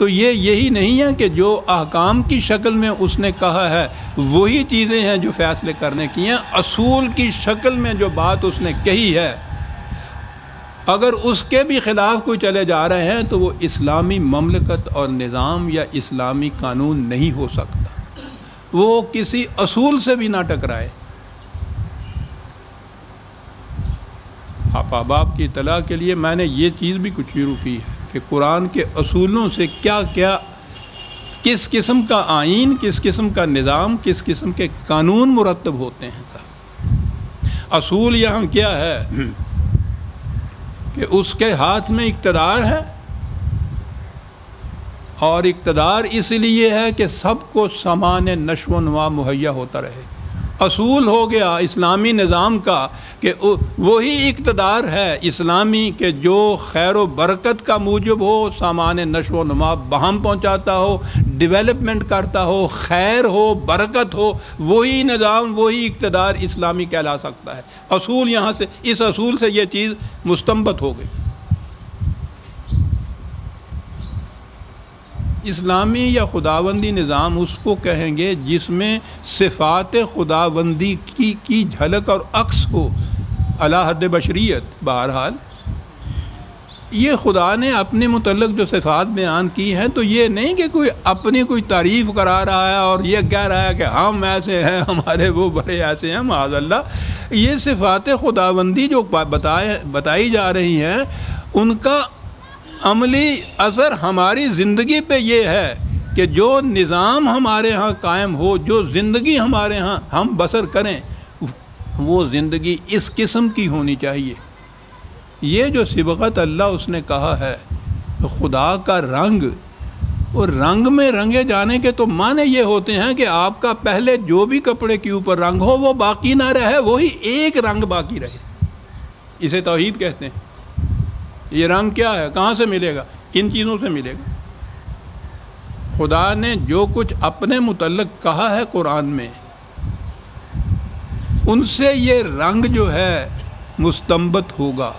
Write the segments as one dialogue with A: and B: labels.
A: تو یہی نہیں ہے کہ جو احکام کی شکل میں اس نے کہا ہے وہی چیزیں ہیں جو فیصلے کرنے کی ہیں. اصول کی شکل میں جو بات اس نے کہی ہے اگر اس کے بھی خلاف کوئی چلے جا رہے ہیں تو وہ اسلامی مملکت اور نظام یا اسلامی قانون نہیں ہو سکتا. وہ کسی اصول سے بھی نہ ٹکرائے. آپ احباب کی اطلاع کے لیے میں نے یہ چیز بھی کچھ شروع کی ہے کہ قرآن کے اصولوں سے کیا کیا، کس قسم کا آئین، کس قسم کا نظام، کس قسم کے قانون مرتب ہوتے ہیں. اصول یہاں کیا ہے کہ اس کے ہاتھ میں اقتدار ہے، اور اقتدار اس لیے ہے کہ سب کو سامان نشو و نما مہیا ہوتا رہے. اصول ہو گیا اسلامی نظام کا کہ وہی اقتدار ہے اسلامی کہ جو خیر و برکت کا موجب ہو، سامان نشو و نما بہم پہنچاتا ہو، ڈیولپمنٹ کرتا ہو، خیر ہو، برکت ہو، وہی نظام، وہی اقتدار اسلامی کہلا سکتا ہے. اصول یہاں سے، اس اصول سے یہ چیز مستنبت ہو گئی. اسلامی یا خداوندی نظام اس کو کہیں گے جس میں صفات خداوندی کی جھلک اور عکس ہو علی حد بشریت. بہرحال یہ خدا نے اپنے متعلق جو صفات بیان کی ہیں تو یہ نہیں کہ کوئی اپنی کوئی تعریف کرا رہا ہے اور یہ کہہ رہا ہے کہ ہم ایسے ہیں، ہمارے وہ بڑے ایسے ہیں. معاذ اللہ، یہ صفات خداوندی جو بتائی جا رہی ہیں ان کا عملی اثر ہماری زندگی پہ یہ ہے کہ جو نظام ہمارے ہاں قائم ہو، جو زندگی ہمارے ہاں ہم بسر کریں، وہ زندگی اس قسم کی ہونی چاہیے. یہ جو صبغت اللہ اس نے کہا ہے خدا کا رنگ، اور رنگ میں رنگے جانے کے تو معنی یہ ہوتے ہیں کہ آپ کا پہلے جو بھی کپڑے کے اوپر رنگ ہو وہ باقی نہ رہے، وہی ایک رنگ باقی رہے. اسے توحید کہتے ہیں. یہ رنگ کیا ہے؟ کہاں سے ملے گا؟ ان چیزوں سے ملے گا. خدا نے جو کچھ اپنے متعلق کہا ہے قرآن میں، ان سے یہ رنگ جو ہے مستنبت ہوگا.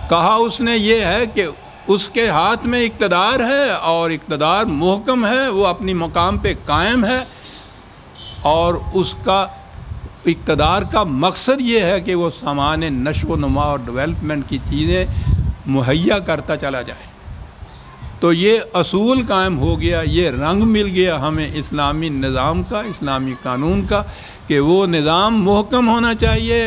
A: کہا اس نے یہ ہے کہ اس کے ہاتھ میں اقتدار ہے، اور اقتدار محکم ہے، وہ اپنی مقام پہ قائم ہے، اور اس کا اقتدار کا مقصد یہ ہے کہ وہ سامان نشو و نما اور ڈیولپمنٹ کی چیزیں مہیا کرتا چلا جائے. تو یہ اصول قائم ہو گیا، یہ رنگ مل گیا ہمیں اسلامی نظام کا، اسلامی قانون کا، کہ وہ نظام محکم ہونا چاہیے،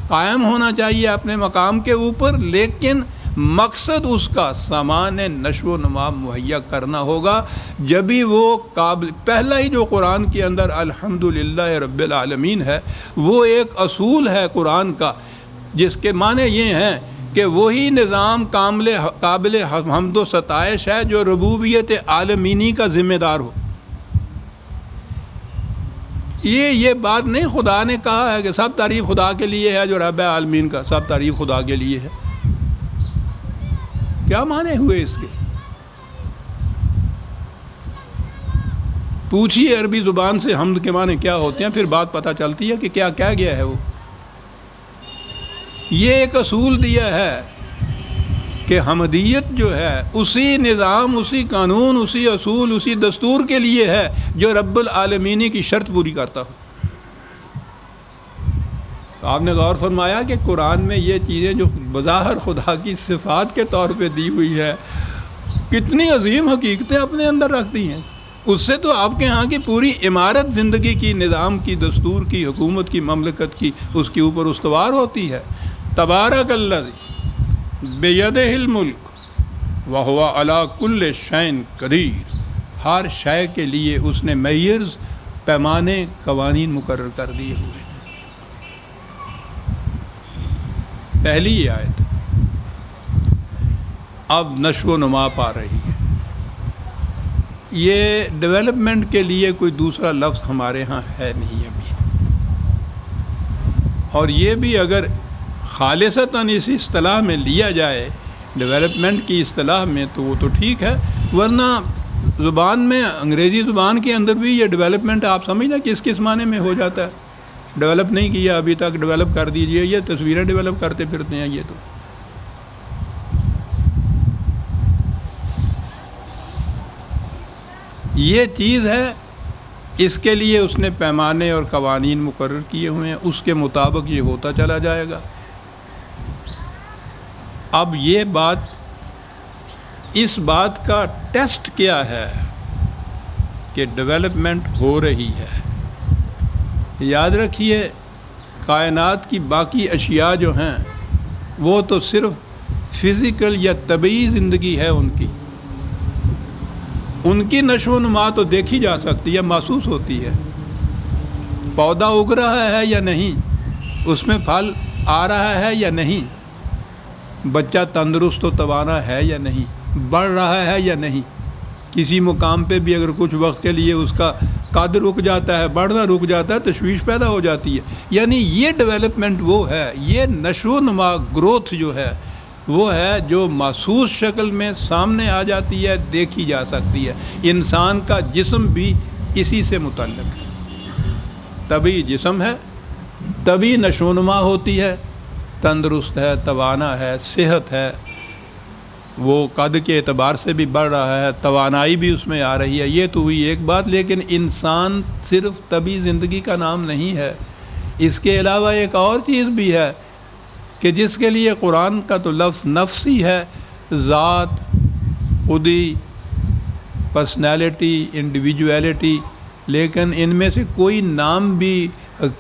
A: قائم ہونا چاہیے اپنے مقام کے اوپر، لیکن مقصد اس کا سامان نشو و نما مہیا کرنا ہوگا. جبھی وہ قابل، پہلا ہی جو قرآن کے اندر الحمدللہ رب العالمین ہے وہ ایک اصول ہے قرآن کا، جس کے معنی یہ ہیں کہ وہی نظام قابل حمد و ستائش ہے جو ربوبیت عالمینی کا ذمہ دار ہو. یہ بات نہیں خدا نے کہا ہے کہ سب تعریف خدا کے لیے ہے، جو رب عالمین کا سب تعریف خدا کے لیے ہے. کیا معنی ہوئے اس کے؟ پوچھیے عربی زبان سے حمد کے معنی کیا ہوتے ہیں، پھر بات پتہ چلتی ہے کہ کیا کہہ گیا ہے وہ. یہ ایک اصول دیا ہے کہ حمدیت جو ہے اسی نظام، اسی قانون، اسی اصول، اسی دستور کے لیے ہے جو رب العالمینی کی شرط پوری کرتا ہو. آپ نے غور فرمایا کہ قرآن میں یہ چیزیں جو بظاہر خدا کی صفات کے طور پہ دی ہوئی ہے کتنی عظیم حقیقتیں اپنے اندر رکھتی ہیں. اس سے تو آپ کے ہاں کی پوری عمارت زندگی کی، نظام کی، دستور کی، حکومت کی، مملکت کی اس کے اوپر استوار ہوتی ہے. تبارک الذی بیدہ الملک وہو علی کل شیء قدیر. ہر شے کے لیے اس نے معیرز، پیمانے، قوانین مقرر کر دیے ہوئے. پہلی یہ آیت اب نشو و نما پا رہی ہے. یہ ڈیولپمنٹ کے لیے کوئی دوسرا لفظ ہمارے ہاں ہے نہیں ابھی، اور یہ بھی اگر خالصتاً اس اصطلاح میں لیا جائے، ڈیولپمنٹ کی اصطلاح میں، تو وہ تو ٹھیک ہے، ورنہ زبان میں، انگریزی زبان کے اندر بھی یہ ڈیولپمنٹ آپ سمجھنا کس معنی میں ہو جاتا ہے. ڈیولپ نہیں کیا ابھی تک، ڈیولپ کر دیجئے، یہ تصویریں ڈیولپ کرتے پھرتے ہیں. یہ تو یہ چیز ہے، اس کے لیے اس نے پیمانے اور قوانین مقرر کیے ہوئے ہیں، اس کے مطابق یہ ہوتا چلا جائے گا۔ اب یہ بات، اس بات کا ٹیسٹ کیا ہے کہ ڈیولپمنٹ ہو رہی ہے۔ یاد رکھیے کائنات کی باقی اشیاء جو ہیں وہ تو صرف فزیکل یا طبعی زندگی ہے ان کی نشو و نما تو دیکھی جا سکتی ہے، محسوس ہوتی ہے۔ پودا اگ رہا ہے یا نہیں، اس میں پھل آ رہا ہے یا نہیں، بچہ تندرست و توانا ہے یا نہیں، بڑھ رہا ہے یا نہیں۔ کسی مقام پہ بھی اگر کچھ وقت کے لیے اس کا قد رک جاتا ہے، بڑھنا رک جاتا ہے، تشویش پیدا ہو جاتی ہے۔ یعنی یہ ڈیولپمنٹ وہ ہے، یہ نشو و نما، گروتھ جو ہے وہ ہے جو محسوس شکل میں سامنے آ جاتی ہے، دیکھی جا سکتی ہے۔ انسان کا جسم بھی اسی سے متعلق ہے، طبعی جسم ہے، طبعی نشو و نما ہوتی ہے، تندرست ہے، توانا ہے، صحت ہے، وہ قد کے اعتبار سے بھی بڑھ رہا ہے، توانائی بھی اس میں آ رہی ہے۔ یہ تو ہوئی ایک بات، لیکن انسان صرف طبعی زندگی کا نام نہیں ہے، اس کے علاوہ ایک اور چیز بھی ہے کہ جس کے لیے قرآن کا تو لفظ نفسی ہے، ذات، خودی، پرسنالٹی، انڈیویجویلٹی، لیکن ان میں سے کوئی نام بھی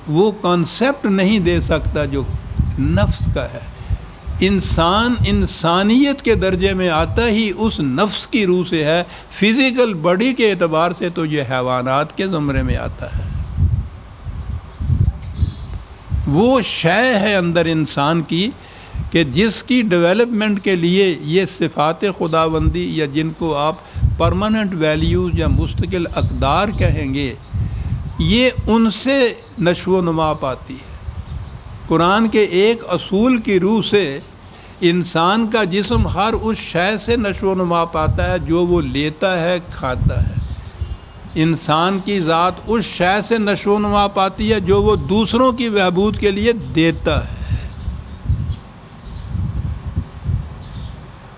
A: وہ کانسیپٹ نہیں دے سکتا جو نفس کا ہے۔ انسان انسانیت کے درجے میں آتا ہی اس نفس کی روح سے ہے، فزیکل باڈی کے اعتبار سے تو یہ حیوانات کے زمرے میں آتا ہے۔ وہ شے ہے اندر انسان کی کہ جس کی ڈیولپمنٹ کے لیے یہ صفات خداوندی، یا جن کو آپ پرماننٹ ویلیوز یا مستقل اقدار کہیں گے، یہ ان سے نشو و نما پاتی ہے۔ قرآن کے ایک اصول کی روح سے انسان کا جسم ہر اس شے سے نشو و نما پاتا ہے جو وہ لیتا ہے، کھاتا ہے۔ انسان کی ذات اس شے سے نشو و نما پاتی ہے جو وہ دوسروں کی بہبود کے لیے دیتا ہے۔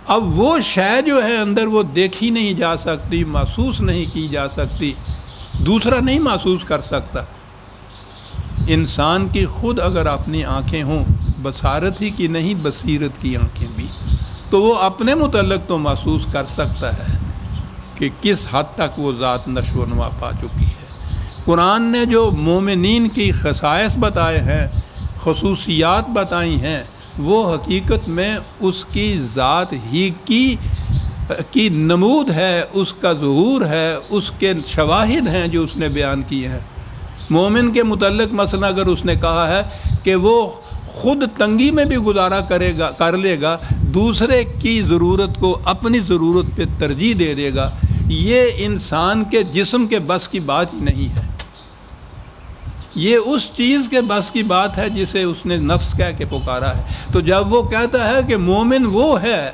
A: اب وہ شے جو ہے اندر وہ دیکھی نہیں جا سکتی، محسوس نہیں کی جا سکتی، دوسرا نہیں محسوس کر سکتا۔ انسان کی خود اگر اپنی آنکھیں ہوں، بصارت ہی کی نہیں، بصیرت کی آنکھیں بھی، تو وہ اپنے متعلق تو محسوس کر سکتا ہے کہ کس حد تک وہ ذات نشو و نما پا چکی ہے۔ قرآن نے جو مومنین کی خصائص بتائے ہیں، خصوصیات بتائی ہیں، وہ حقیقت میں اس کی ذات ہی کی نمود ہے، اس کا ظہور ہے، اس کے شواہد ہیں جو اس نے بیان کیے ہیں۔ مومن کے متعلق مثلا اگر اس نے کہا ہے کہ وہ خود تنگی میں بھی گزارا کر لے گا، دوسرے کی ضرورت کو اپنی ضرورت پہ ترجیح دے دے گا، یہ انسان کے جسم کے بس کی بات ہی نہیں ہے۔ یہ اس چیز کے بس کی بات ہے جسے اس نے نفس کہہ کے پکارا ہے۔ تو جب وہ کہتا ہے کہ مومن وہ ہے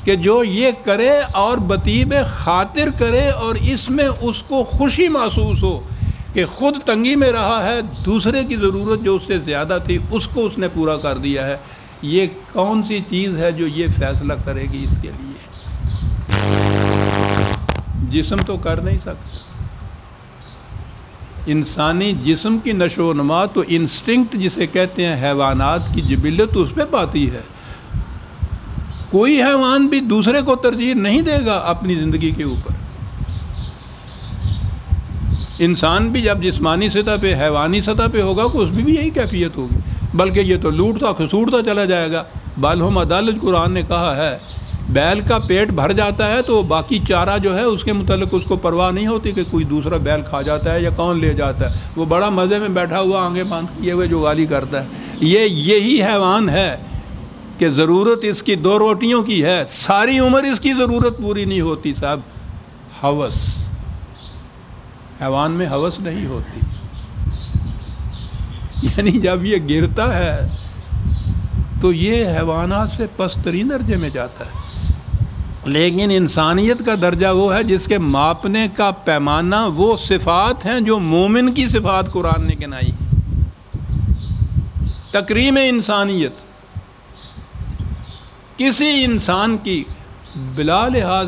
A: کہ جو یہ کرے اور بطیب خاطر کرے اور اس میں اس کو خوشی محسوس ہو کہ خود تنگی میں رہا ہے، دوسرے کی ضرورت جو اس سے زیادہ تھی اس کو اس نے پورا کر دیا ہے، یہ کون سی چیز ہے جو یہ فیصلہ کرے گی اس کے لیے؟ جسم تو کر نہیں سکتا۔ انسانی جسم کی نشو و نما تو انسٹنکٹ جسے کہتے ہیں، حیوانات کی جبلت اس پہ پاتی ہے۔ کوئی حیوان بھی دوسرے کو ترجیح نہیں دے گا اپنی زندگی کے اوپر۔ انسان بھی جب جسمانی سطح پہ، حیوانی سطح پہ ہوگا تو اس میں بھی یہی کیفیت ہوگی، بلکہ یہ تو لوٹتا کھسوٹتا چلا جائے گا۔ بالہم عدالت قرآن نے کہا ہے، بیل کا پیٹ بھر جاتا ہے تو باقی چارہ جو ہے اس کے متعلق اس کو پرواہ نہیں ہوتی کہ کوئی دوسرا بیل کھا جاتا ہے یا کون لے جاتا ہے، وہ بڑا مزے میں بیٹھا ہوا آنگیں بند کیے ہوئے جو گالی کرتا ہے۔ یہی حیوان ہے کہ ضرورت اس کی 2 روٹیوں کی ہے، ساری عمر اس کی ضرورت پوری نہیں ہوتی صاحب۔ ہوس، حیوان میں ہوس نہیں ہوتی، یعنی جب یہ گرتا ہے تو یہ حیوانات سے پسترین درجے میں جاتا ہے۔ لیکن انسانیت کا درجہ وہ ہے جس کے ماپنے کا پیمانہ وہ صفات ہیں جو مومن کی صفات قرآن نے گنائی۔ تکریم انسانیت، کسی انسان کی بلا لحاظ